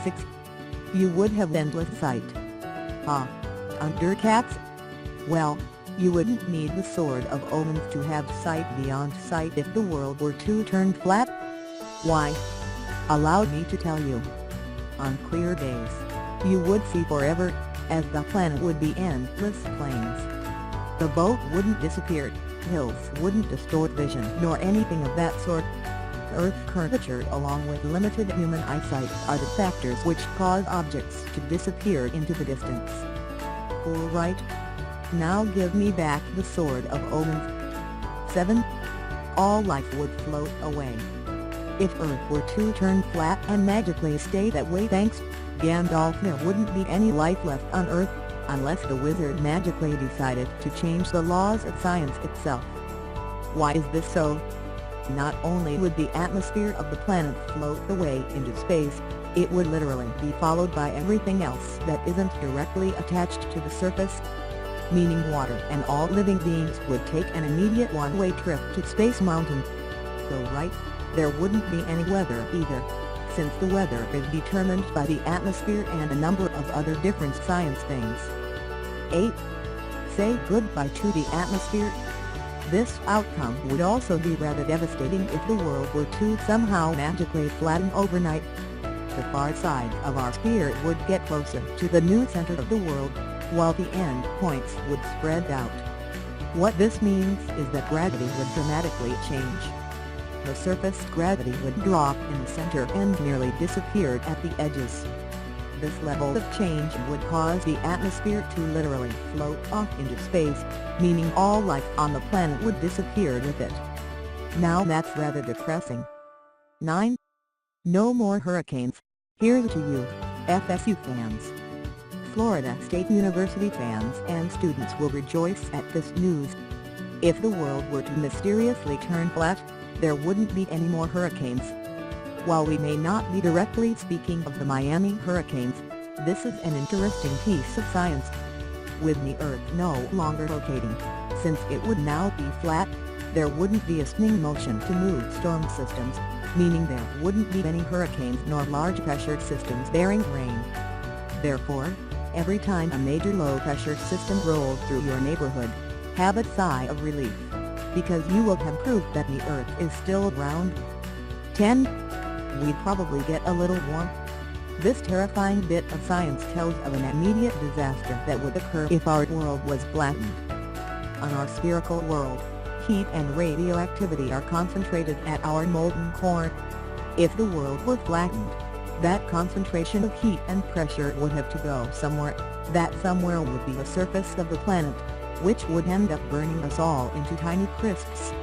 6. You would have endless sight. Ah. Undercats? Well, you wouldn't need the Sword of Omens to have sight beyond sight if the world were to turn flat. Why? Allow me to tell you. On clear days, you would see forever, as the planet would be endless plains. The boat wouldn't disappear, hills wouldn't distort vision nor anything of that sort. Earth's curvature along with limited human eyesight are the factors which cause objects to disappear into the distance. All right. Now give me back the Sword of Omens. 7. All life would float away. If Earth were to turn flat and magically stay that way, thanks, Gandalf, there wouldn't be any life left on Earth, unless the wizard magically decided to change the laws of science itself. Why is this so? Not only would the atmosphere of the planet float away into space, it would literally be followed by everything else that isn't directly attached to the surface. Meaning water and all living beings would take an immediate one-way trip to Space Mountain. So right, there wouldn't be any weather either, since the weather is determined by the atmosphere and a number of other different science things. 8. Say goodbye to the atmosphere. This outcome would also be rather devastating if the world were to somehow magically flatten overnight. The far side of our sphere would get closer to the new center of the world, while the end points would spread out. What this means is that gravity would dramatically change. The surface gravity would drop in the center and nearly disappear at the edges. This level of change would cause the atmosphere to literally float off into space, meaning all life on the planet would disappear with it. Now that's rather depressing. 9. No more hurricanes. Here's to you, FSU fans. Florida State University fans and students will rejoice at this news. If the world were to mysteriously turn flat, there wouldn't be any more hurricanes. While we may not be directly speaking of the Miami hurricanes, this is an interesting piece of science. With the Earth no longer rotating, since it would now be flat, there wouldn't be a spinning motion to move storm systems, meaning there wouldn't be any hurricanes nor large pressure systems bearing rain. Therefore, every time a major low-pressure system rolls through your neighborhood, have a sigh of relief, because you will have proof that the Earth is still round. 10. We'd probably get a little warm. This terrifying bit of science tells of an immediate disaster that would occur if our world was flattened. On our spherical world, heat and radioactivity are concentrated at our molten core. If the world were flattened, that concentration of heat and pressure would have to go somewhere. That somewhere would be the surface of the planet, which would end up burning us all into tiny crisps.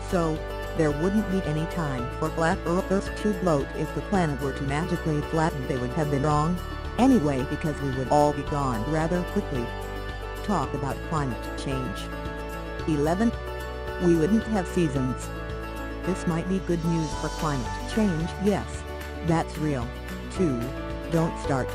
So, there wouldn't be any time for flat earthers to float. If the planet were to magically flatten, they would have been wrong anyway, because we would all be gone rather quickly. Talk about climate change. 11. We wouldn't have seasons. This might be good news for climate change, yes. That's real. 2. Don't start.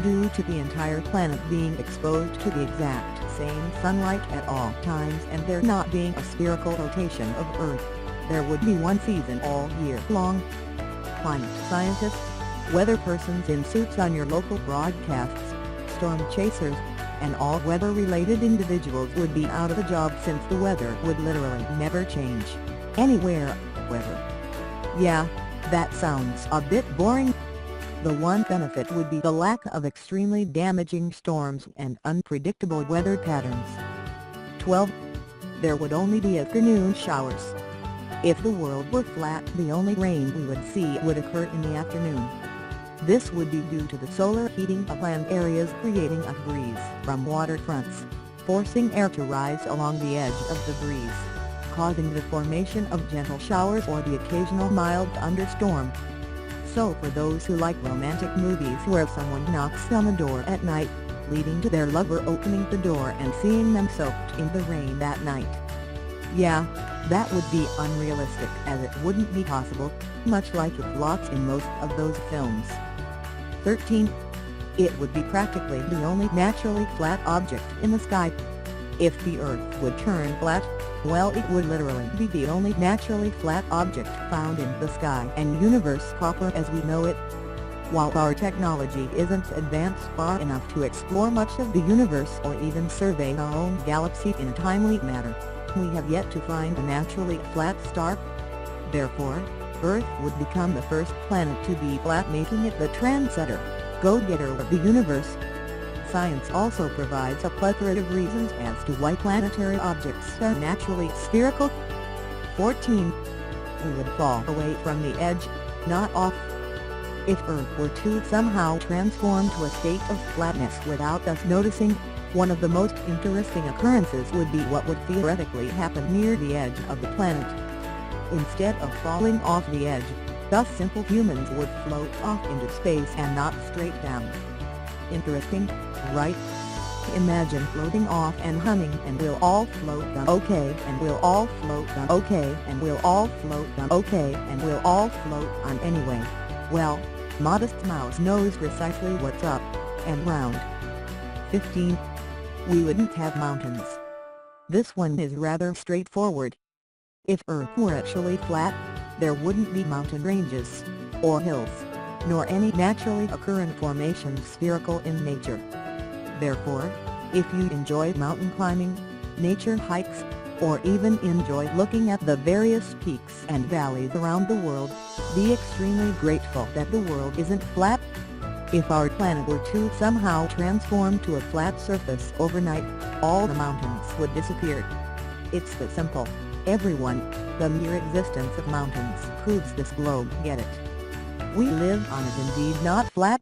Due to the entire planet being exposed to the exact same sunlight at all times and there not being a spherical rotation of Earth, there would be one season all year long. Climate scientists, weather persons in suits on your local broadcasts, storm chasers, and all weather-related individuals would be out of a job, since the weather would literally never change anywhere, weather. Yeah, that sounds a bit boring. The one benefit would be the lack of extremely damaging storms and unpredictable weather patterns. 12. There would only be afternoon showers. If the world were flat, the only rain we would see would occur in the afternoon. This would be due to the solar heating of land areas, creating a breeze from waterfronts, forcing air to rise along the edge of the breeze, causing the formation of gentle showers or the occasional mild thunderstorm. So for those who like romantic movies where someone knocks on the door at night, leading to their lover opening the door and seeing them soaked in the rain that night. Yeah, that would be unrealistic, as it wouldn't be possible, much like the plots in most of those films. 13. It would be practically the only naturally flat object in the sky. If the Earth would turn flat, well, it would literally be the only naturally flat object found in the sky and universe proper as we know it. While our technology isn't advanced far enough to explore much of the universe or even survey our own galaxy in a timely manner, we have yet to find a naturally flat star. Therefore, Earth would become the first planet to be flat, making it the trendsetter, go-getter of the universe. Science also provides a plethora of reasons as to why planetary objects are naturally spherical. 14. We would fall away from the edge, not off. If Earth were to somehow transform to a state of flatness without us noticing, one of the most interesting occurrences would be what would theoretically happen near the edge of the planet. Instead of falling off the edge, us simple humans would float off into space and not straight down. Interesting, right? Imagine floating off and humming and we'll all float down okay and we'll all float down okay and we'll all float down okay and we'll all float on anyway. Well, modest mouse knows precisely what's up and round. 15. We wouldn't have mountains. This one is rather straightforward. If Earth were actually flat, there wouldn't be mountain ranges, or hills, nor any naturally occurring formations spherical in nature. Therefore, if you enjoy mountain climbing, nature hikes, or even enjoy looking at the various peaks and valleys around the world, be extremely grateful that the world isn't flat. If our planet were to somehow transform to a flat surface overnight, all the mountains would disappear. It's that simple, everyone. The mere existence of mountains proves this globe, get it? We live on it indeed, not flat.